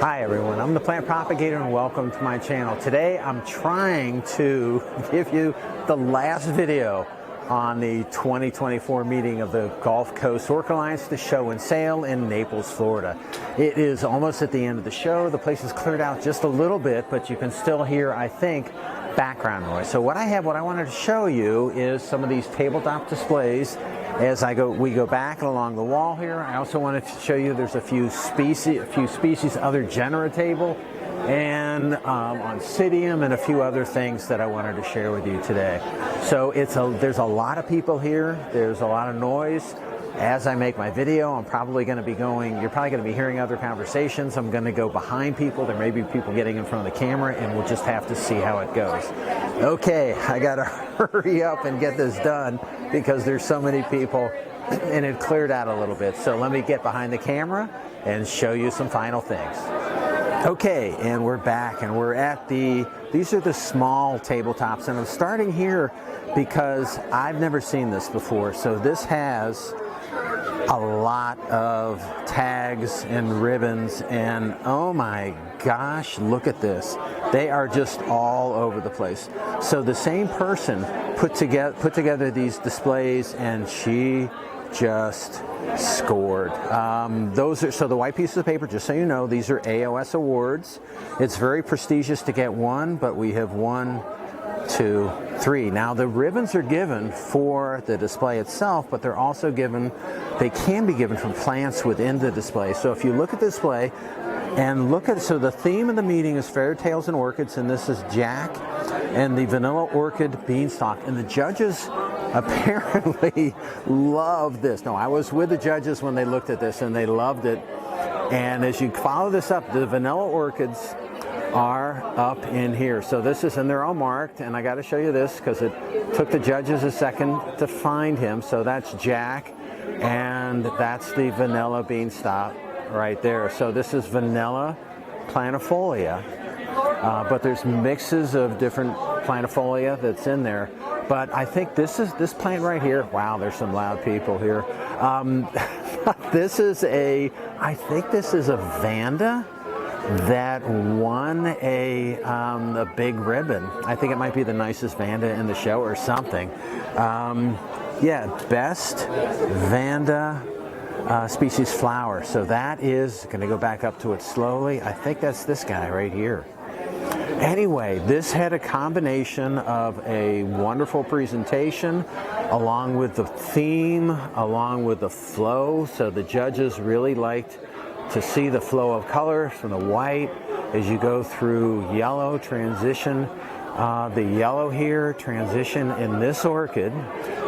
Hi everyone, I'm the plant propagator and welcome to my channel. Today I'm trying to give you the last video on the 2024 meeting of the Gulf Coast Orchid Alliance, the show and sale in Naples, Florida. It is almost at the end of the show. The place is cleared out just a little bit, but you can still hear, I think, background noise. So what I wanted to show you is some of these tabletop displays. As we go back along the wall here, I also wanted to show you there's a few species, other Genera table, and Oncidium, and a few other things that I wanted to share with you today. So there's a lot of people here. There's a lot of noise. As I make my video, you're probably going to be hearing other conversations. I'm going to go behind people. There may be people getting in front of the camera, and we'll just have to see how it goes. Okay, I got to hurry up and get this done because there's so many people and it cleared out a little bit. So let me get behind the camera and show you some final things. Okay, and we're back, and we're at these are the small tabletops, and I'm starting here because I've never seen this before. So this has a lot of tags and ribbons, and oh my gosh, look at this. They are just all over the place. So the same person put together these displays, and she just scored. So the white pieces of paper, just so you know, these are AOS awards. It's very prestigious to get one, but we have 1, 2, 3. Now the ribbons are given for the display itself, but they're also given, they can be given from plants within the display. So if you look at the display and so the theme of the meeting is fairy tales and orchids, and this is Jack and the vanilla orchid beanstalk, and the judges apparently love this. No, I was with the judges when they looked at this, and they loved it. And as you follow this up, the vanilla orchids are up in here. So this is, and they're all marked, and I got to show you this because it took the judges a second to find him. So that's Jack, and that's the vanilla beanstalk right there. So this is vanilla planifolia, but there's mixes of different planifolia that's in there. But I think this plant right here, wow, there's some loud people here. I think this is a Vanda that won a big ribbon. I think it might be the nicest Vanda in the show or something. Yeah, best Vanda species flower. So that is, going to go back up to it slowly. I think that's this guy right here. Anyway, this had a combination of a wonderful presentation along with the theme, along with the flow. So the judges really liked to see the flow of color from the white as you go through yellow, transition the yellow here, transition in this orchid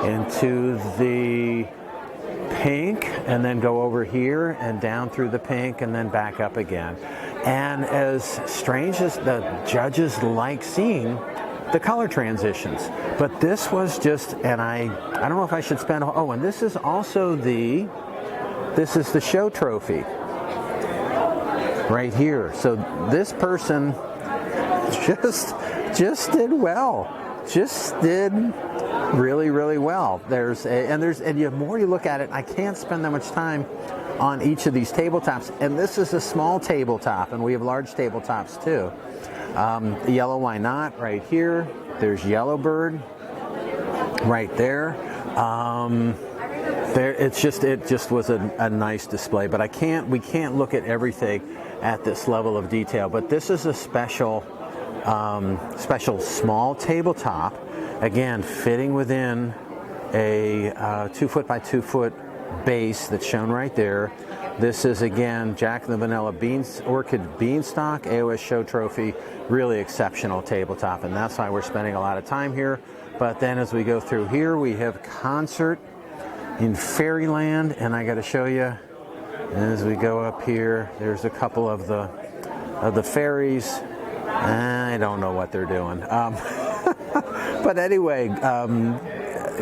into the pink, and then go over here and down through the pink and then back up again. And as strange as the judges like seeing the color transitions, but this was just, and I don't know if I should spend, and this is also the show trophy right here. So this person just did well, just did really, really well. And the more you look at it, I can't spend that much time on each of these tabletops. And this is a small tabletop, and we have large tabletops too. Yellow Why Not right here. There's Yellowbird right there. It just was a nice display. But we can't look at everything at this level of detail. But this is a special small tabletop. Again, fitting within a 2 foot by 2 foot base that's shown right there. This is, again, Jack the Vanilla Orchid Beanstalk, AOS Show Trophy, really exceptional tabletop, and that's why we're spending a lot of time here. But then as we go through here, we have Concert in Fairyland, and I got to show you, as we go up here, there's a couple of the fairies. I don't know what they're doing. But anyway,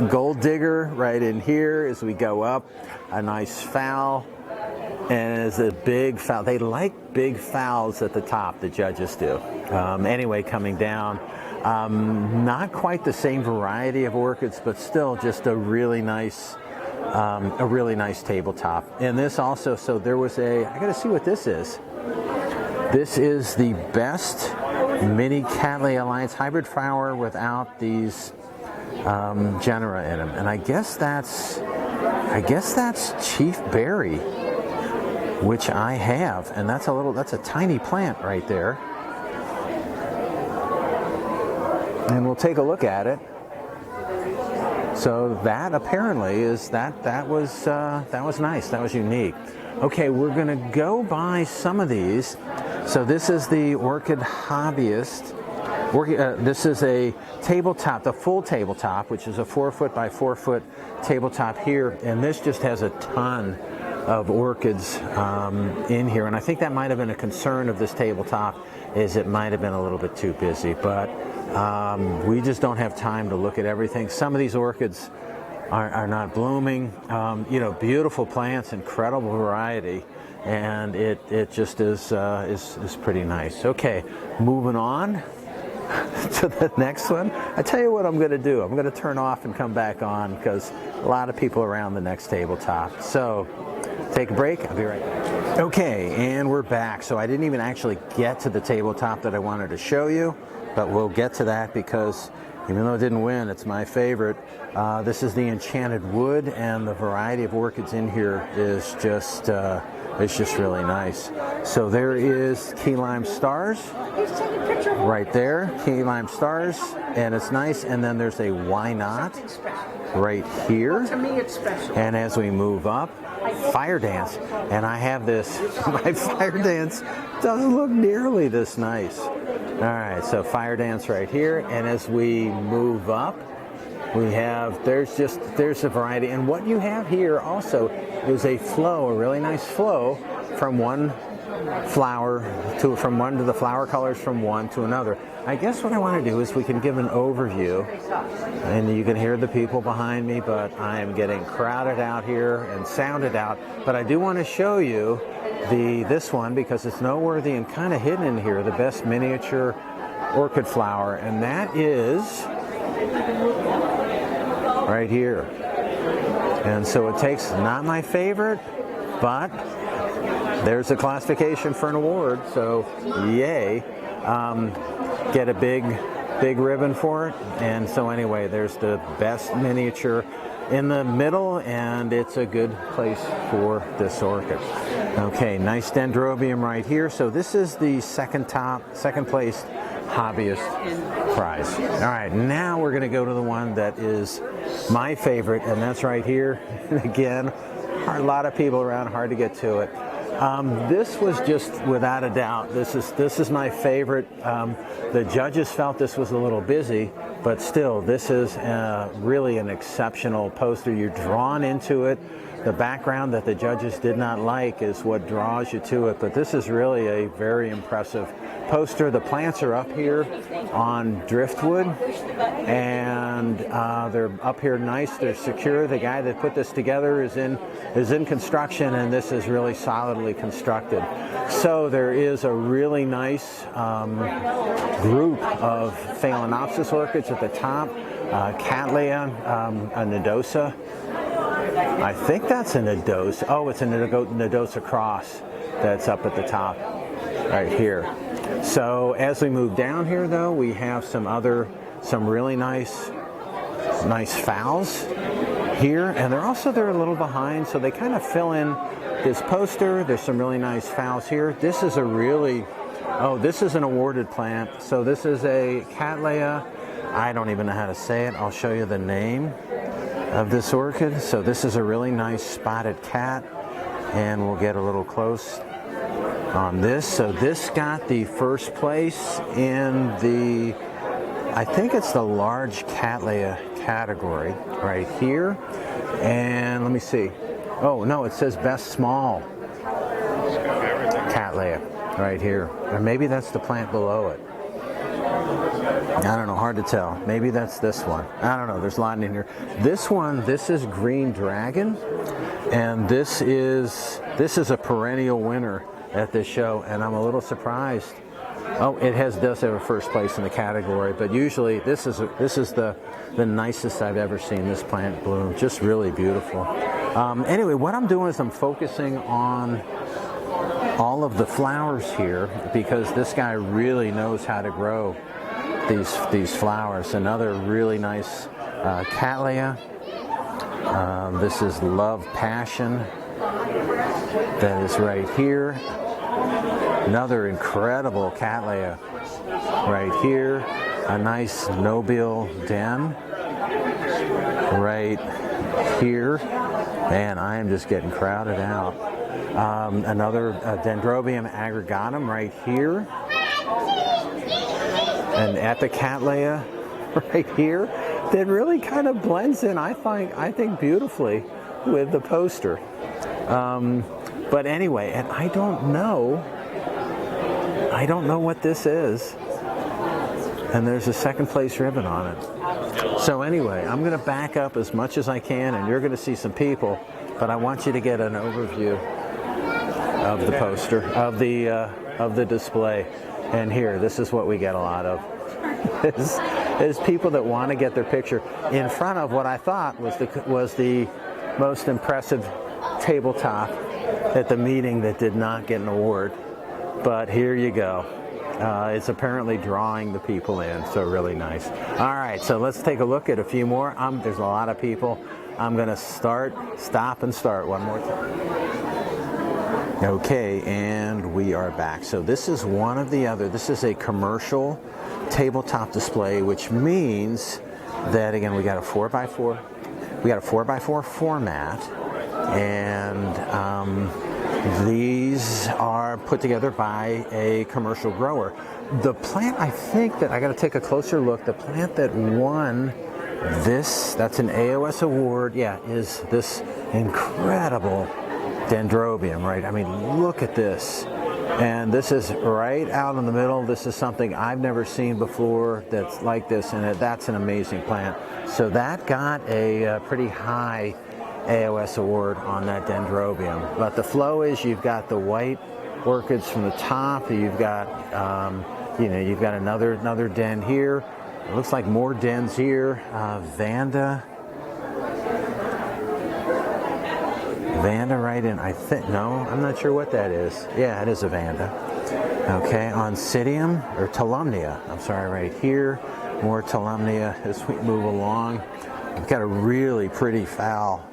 Gold Digger right in here as we go up, a nice fowl, and it's a big fowl. They like big fowls at the top, the judges do. Anyway, coming down, not quite the same variety of orchids, but still just a really nice tabletop. And this also, so there was I gotta see what this is. This is the best mini Cattleya Alliance hybrid flower without these genera in them, and I guess that's Chief Berry, which I have, and that's a tiny plant right there. And we'll take a look at it. So that apparently is that was nice. That was unique. Okay, we're gonna go by some of these. So this is the Orchid Hobbyist. This is a tabletop, the full tabletop, which is a 4 foot by 4 foot tabletop here, and this just has a ton of orchids in here, and I think that might have been a concern of this tabletop, is it might have been a little bit too busy, but we just don't have time to look at everything. Some of these orchids are not blooming. You know, beautiful plants, incredible variety, and it just is pretty nice. Okay, moving on to the next one. I tell you what I'm going to do. I'm going to turn off and come back on because a lot of people around the next tabletop. So take a break. I'll be right back. Okay, and we're back. So I didn't even actually get to the tabletop that I wanted to show you, but we'll get to that because even though it didn't win, it's my favorite. This is the Enchanted Wood, and the variety of orchids in here is just it's just really nice. So there is Key Lime Stars right there, Key Lime Stars, and it's nice. And then there's a Why Not right here. To me, it's special. And as we move up, Fire Dance, and I have this. My Fire Dance doesn't look nearly this nice. All right, so Fire Dance right here, and as we move up, we have there's a variety, and what you have here also is a flow, a really nice flow from one flower from one to the flower colors from one to another. I guess what I want to do is we can give an overview, and you can hear the people behind me, but I am getting crowded out here and sounded out. But I do want to show you this one because it's noteworthy and kind of hidden in here, the best miniature orchid flower, and that is right here. And so it takes, not my favorite, but there's a classification for an award, so yay. Get a big ribbon for it. And so anyway, there's the best miniature in the middle, and it's a good place for this orchid. Okay, nice dendrobium right here. So this is the second place hobbyist prize. All right, now we're going to go to the one that is my favorite, and that's right here. And again, a lot of people around, hard to get to it. This was just without a doubt. This is my favorite. The judges felt this was a little busy, but still, this is really an exceptional poster. You're drawn into it. The background that the judges did not like is what draws you to it, but this is really a very impressive poster. The plants are up here on driftwood, and they're up here nice. They're secure. The guy that put this together is in construction, and this is really solidly constructed. So there is a really nice group of Phalaenopsis orchids at the top. Cattleya, a nodosa. I think that's a nodosa. Oh, it's a nodosa cross that's up at the top right here. So as we move down here, though, we have some really nice phals here, and they're a little behind, so they kind of fill in this poster. There's some really nice phals here. This is this is an awarded plant. So this is a Cattleya. I don't even know how to say it. I'll show you the name of this orchid. So this is a really nice spotted cat, and we'll get a little close on this. So this got the first place in the, I think it's the large Cattleya category right here. And let me see. Oh no, it says best small Cattleya right here. Or maybe that's the plant below it. I don't know, hard to tell. Maybe that's this one. I don't know, there's a lot in here. This is Green Dragon, and this is a perennial winner at this show, and I'm a little surprised. Oh, it does have a first place in the category, but usually this is the nicest I've ever seen this plant bloom. Just really beautiful. Anyway, what I'm doing is I'm focusing on all of the flowers here, because this guy really knows how to grow these flowers. Another really nice Cattleya. This is Love Passion. That is right here. Another incredible Cattleya right here. A nice Nobile Den right here. Man, I am just getting crowded out. Another Dendrobium aggregatum right here. An Epicattleya right here that really kind of blends in, I think beautifully with the poster. But anyway, and I don't know what this is. And there's a second place ribbon on it. So anyway, I'm going to back up as much as I can, and you're going to see some people, but I want you to get an overview of the poster, of the display. And here, this is what we get a lot of. is people that want to get their picture in front of what I thought was the most impressive tabletop at the meeting that did not get an award. But here you go. It's apparently drawing the people in, so really nice. All right, so let's take a look at a few more. There's a lot of people. I'm going to stop and start one more time. Okay, and we are back. So this is one of the other. This is a commercial tabletop display, which means that, again, we got a 4x4. We got a 4x4 format, and these are put together by a commercial grower. The plant, I think that I got to take a closer look. The plant that won this, that's an AOS award, yeah, is this incredible Dendrobium, right? I mean, look at this. And this is right out in the middle. This is something I've never seen before that's like this, and that's an amazing plant. So that got a pretty high AOS award on that Dendrobium. But the flow is, you've got the white orchids from the top. You've got you've got another den here. It looks like more dens here. Vanda right in, I think. No, I'm not sure what that is. Yeah, it is a Vanda. Okay, Oncidium or Talumnia. I'm sorry, right here. More Talumnia as we move along. We've got a really pretty fowl.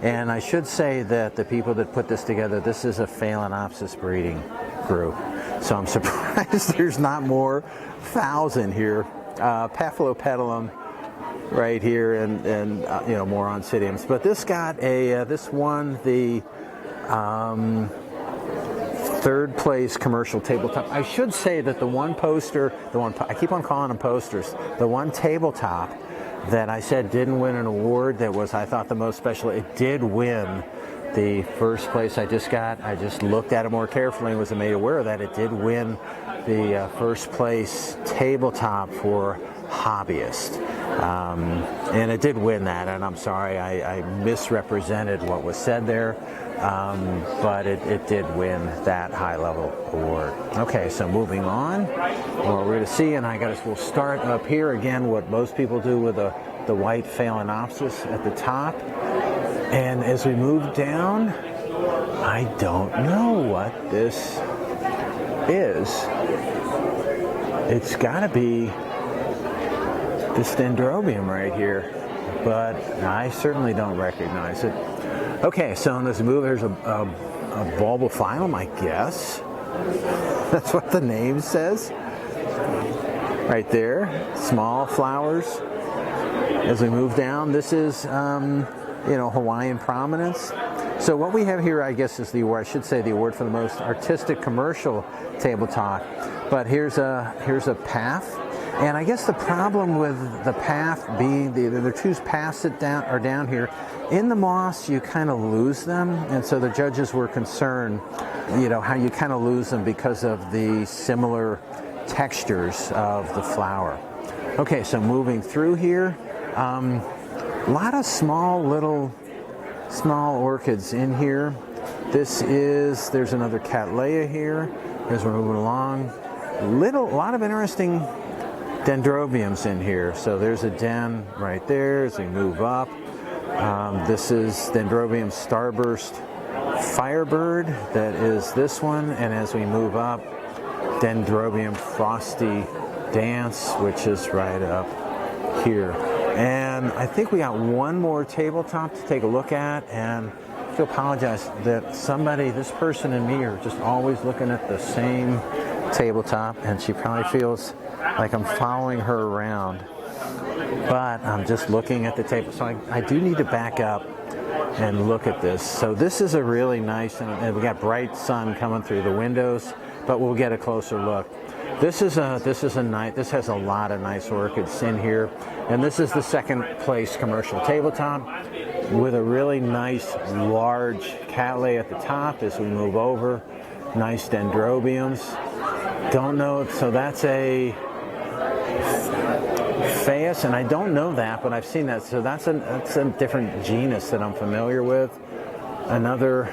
And I should say that the people that put this together, this is a Phalaenopsis breeding group. So I'm surprised there's not more fowls in here. Paphilopetalum right here, and more Oncidiums. But this got this won the third place commercial tabletop. I should say that the one poster, I keep on calling them posters, the one tabletop that I said didn't win an award, that was, I thought, the most special, it did win the first place. I just looked at it more carefully and was made aware of that. It did win the first place tabletop for hobbyist. And it did win that, and I'm sorry I misrepresented what was said there, but it did win that high-level award. Okay, so moving on, what we're going to see, and we'll start up here again, what most people do with the white Phalaenopsis at the top, and as we move down, I don't know what this is. It's got to be this Dendrobium right here, but I certainly don't recognize it. Okay, so in this move, there's a bulbophyllum, I guess. That's what the name says. Right there, small flowers. As we move down, this is, Hawaiian prominence. So what we have here, I guess, is the award, I should say, the award for the most artistic commercial tabletop. But here's a path. And I guess the problem with the path being, the two paths that are down here, in the moss you kind of lose them, and so the judges were concerned, how you kind of lose them because of the similar textures of the flower. Okay, so moving through here, a lot of small orchids in here. There's another Cattleya here as we're moving along. A lot of interesting Dendrobiums in here. So there's a den right there as we move up. This is Dendrobium starburst Firebird, that is this one, and as we move up, Dendrobium Frosty Dance, which is right up here. And I think we got one more tabletop to take a look at, and I have to apologize that this person and me are just always looking at the same tabletop, and she probably feels like I'm following her around, but I'm just looking at the table. So I do need to back up and look at this. So this is a really nice, and we got bright sun coming through the windows, but we'll get a closer look. This has a lot of nice orchids in here, and this is the second place commercial tabletop with a really nice large cattleya at the top as we move over. Nice dendrobiums. Don't know, so that's a Phaeus, and I don't know that, but I've seen that. So that's a different genus that I'm familiar with. Another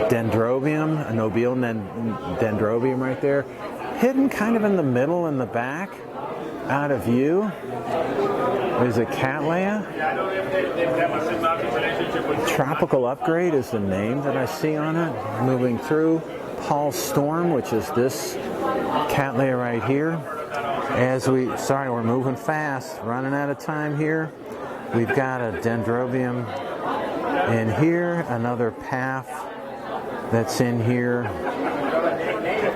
dendrobium, a nobile dendrobium right there. Hidden kind of in the middle in the back, out of view, is a cattleya. Tropical Upgrade is the name that I see on it. Moving through, Paul Storm, which is this cattleya right here. We're moving fast, running out of time here. We've got a dendrobium in here, another path that's in here,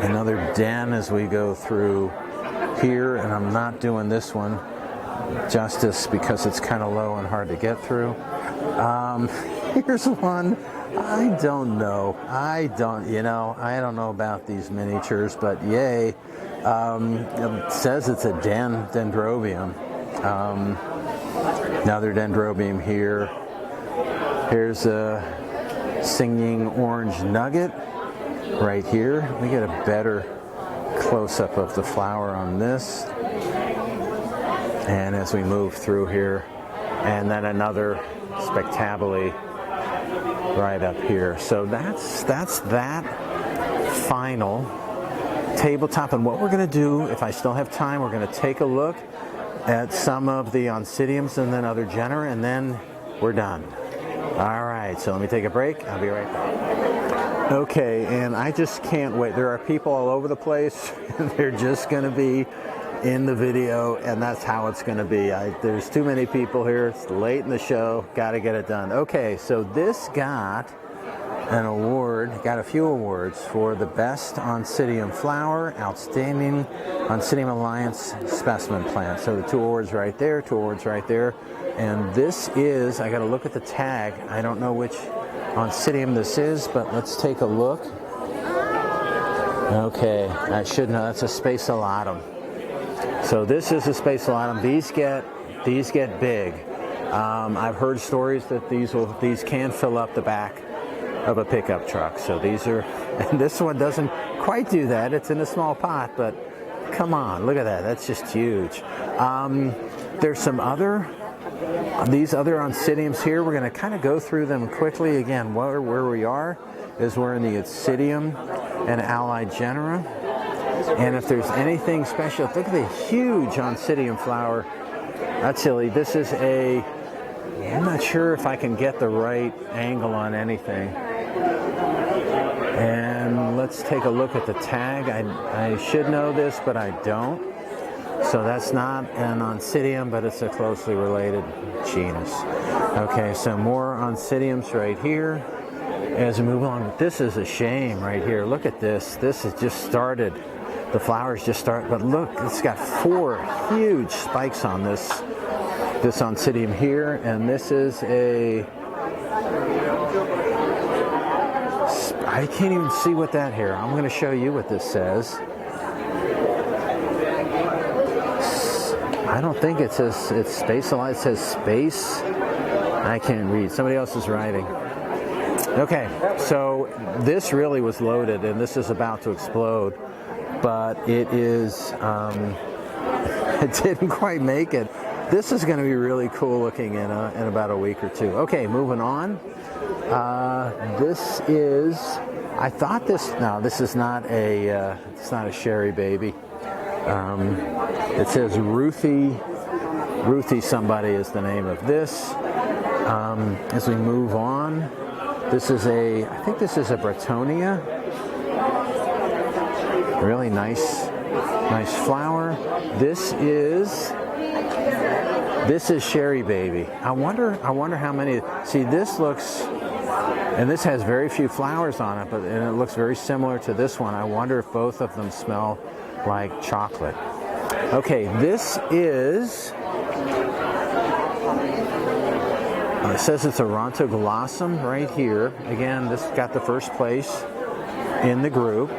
another den as we go through here, and I'm not doing this one justice because it's kind of low and hard to get through. Here's one. I don't know about these miniatures, but yay. It says it's a dendrobium. Another dendrobium here. Here's a singing orange nugget right here. We get a better close-up of the flower on this. And as we move through here, and then another spectabile right up here. So that's that final tabletop. And what we're going to do, if I still have time, we're going to take a look at some of the Oncidiums and then other genera, and then we're done. All right, so let me take a break. I'll be right back. Okay, and I just can't wait. There are people all over the place, and they're just going to be in the video, and that's how it's going to be. There's too many people here. It's late in the show. Got to get it done. Okay, so this got an award, got a few awards for the best Oncidium flower, outstanding Oncidium Alliance specimen plant. So the 2 awards right there, 2 awards right there. And this is, I got to look at the tag. I don't know which Oncidium this is, but let's take a look. Okay, I should know. That's a Spaceolatum. So this is a Spaceolatum. These get big. I've heard stories that these can fill up the back of a pickup truck. So these are, and this one doesn't quite do that. It's in a small pot, but come on, look at that. That's just huge. There's some these other Oncidiums here. We're going to kind of go through them quickly. Again, where we are is we're in the Oncidium and allied genera. And if there's anything special, look at the huge Oncidium flower. That's silly. This is I'm not sure if I can get the right angle on anything. And let's take a look at the tag. I should know this, but I don't. So that's not an Oncidium, but it's a closely related genus. Okay, so more Oncidiums right here. As we move on, this is a shame right here. Look at this. This has just started. The flowers just start, but look, it's got 4 huge spikes on this Oncidium here, and this is I can't even see what that here. I'm going to show you what this says. I don't think it says it's Spaceolatum. It says space. I can't read. Somebody else is writing. Okay, so this really was loaded, and this is about to explode. But it is, it didn't quite make it. This is going to be really cool looking in about a week or 2. Okay, moving on. This is, I thought this, no, this is not it's not a Sherry baby. It says Ruthie somebody is the name of this. As we move on, This is I think this is a Bretonia. Really nice flower. This is Sherry Baby. I wonder how many. See, this looks, and this has very few flowers on it, and it looks very similar to this one. I wonder if both of them smell like chocolate. Okay, this is, it says it's a Odontoglossum right here. Again, this got the first place in the group.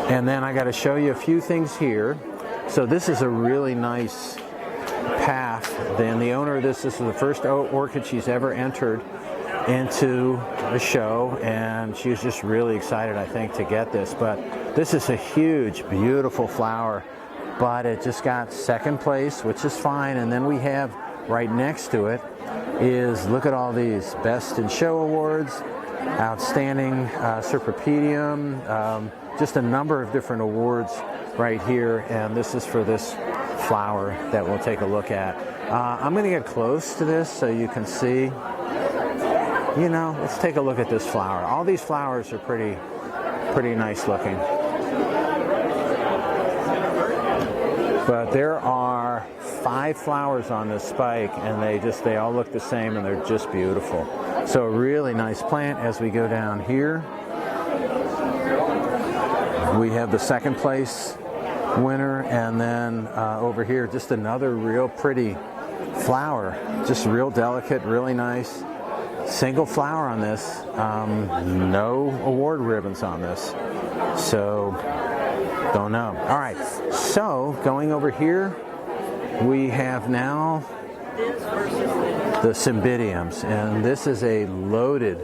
And then I got to show you a few things here. So this is a really nice path. Then the owner of this is the first orchid she's ever entered into the show, and she was just really excited, I think, to get this. But this is a huge, beautiful flower, but it just got second place, which is fine. And then we have right next to it is, look at all these Best in Show awards, Outstanding Serpapedium, just a number of different awards right here, and this is for this flower that we'll take a look at. I'm going to get close to this so you can see. You know, let's take a look at this flower. All these flowers are pretty nice looking. But there are 5 flowers on this spike, and they all look the same, and they're just beautiful. So a really nice plant. As we go down here, we have the second place winner, and then over here, just another real pretty flower. Just real delicate, really nice. Single flower on this. No award ribbons on this. So, don't know. All right, so going over here, we have now the Cymbidiums, and this is a loaded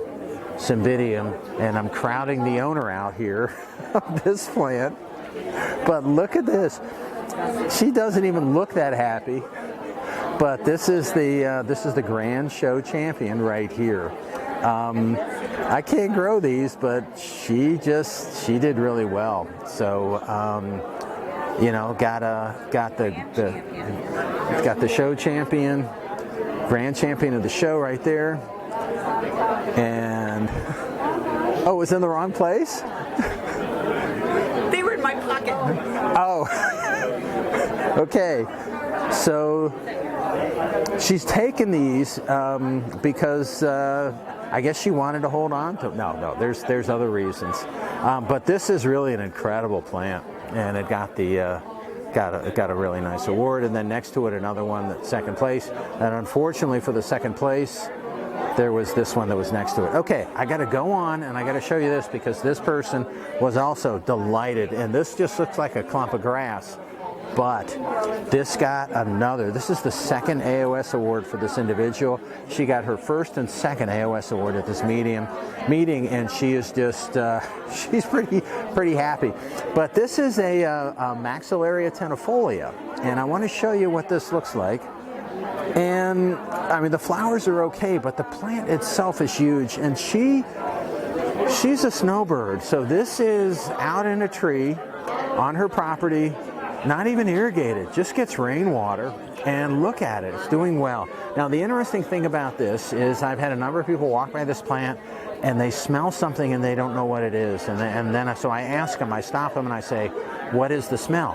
Cymbidium, and I'm crowding the owner out here of this plant. But look at this. She doesn't even look that happy. But this is the Grand Show champion right here. I can't grow these, but she did really well. So you know, got the show champion, grand champion of the show right there. And oh, it was in the wrong place? They were in my pocket. Oh. Okay. So she's taken these because I guess she wanted to hold on to. No, there's other reasons. But this is really an incredible plant, and it got the got a really nice award. And then next to it, another one that's second place. And unfortunately for the second place, there was this one that was next to it. Okay, I got to go on, and I got to show you this because this person was also delighted. And this just looks like a clump of grass. But this got another. This is the second AOS award for this individual. She got her first and second AOS award at this meeting, and she is just she's pretty happy. But this is a Maxillaria tenuifolia, and I want to show you what this looks like. And I mean, the flowers are okay, but the plant itself is huge, and she's a snowbird. So this is out in a tree on her property. Not even irrigated, just gets rainwater, and look at it, it's doing well. Now the interesting thing about this is I've had a number of people walk by this plant and they smell something and they don't know what it is. So I ask them, I stop them and I say, what is the smell?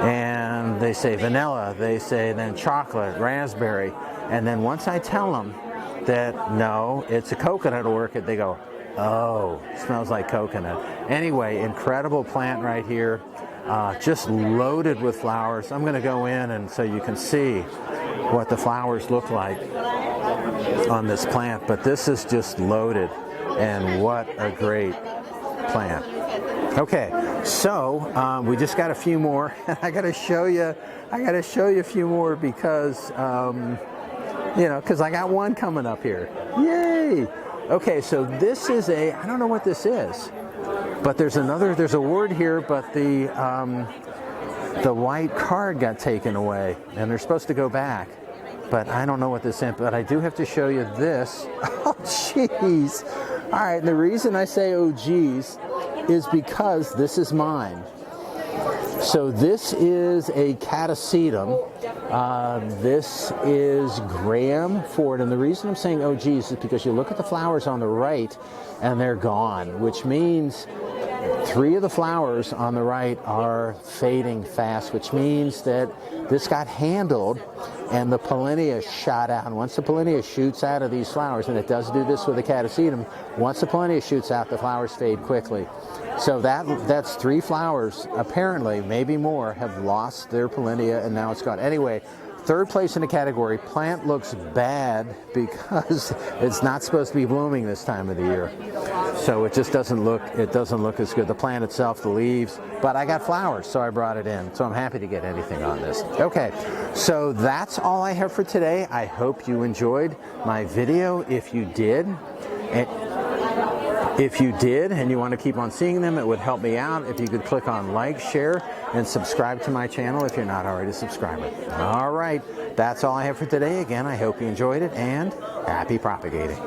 And they say vanilla, they say then chocolate, raspberry. And then once I tell them that no, it's a coconut orchid, they go, oh, it smells like coconut. Anyway, incredible plant right here. Just loaded with flowers. I'm going to go in and so you can see what the flowers look like on this plant. But this is just loaded, and what a great plant. Okay, so we just got a few more. I got to show you a few more because you know, because I got one coming up here. Yay! Okay, so this is I don't know what this is. But there's a word here, but the white card got taken away, and they're supposed to go back. But I don't know what this is, but I do have to show you this. Oh, jeez. All right, and the reason I say, oh, geez, is because this is mine. So this is a catasetum. This is Graham Ford, and the reason I'm saying oh geez is because you look at the flowers on the right and they're gone, which means 3 of the flowers on the right are fading fast, which means that this got handled and the pollinia shot out. And once the pollinia shoots out of these flowers, and it does do this with the catasetum, once the pollinia shoots out, the flowers fade quickly. So that's 3 flowers, apparently, maybe more, have lost their pollinia and now it's gone. Anyway, 3rd place in the category, plant looks bad because it's not supposed to be blooming this time of the year. So it just doesn't look as good. The plant itself, the leaves, but I got flowers, so I brought it in. So I'm happy to get anything on this. Okay, so that's all I have for today. I hope you enjoyed my video. If you did, and you want to keep on seeing them, it would help me out if you could click on like, share, and subscribe to my channel if you're not already a subscriber. All right, that's all I have for today. Again, I hope you enjoyed it, and happy propagating.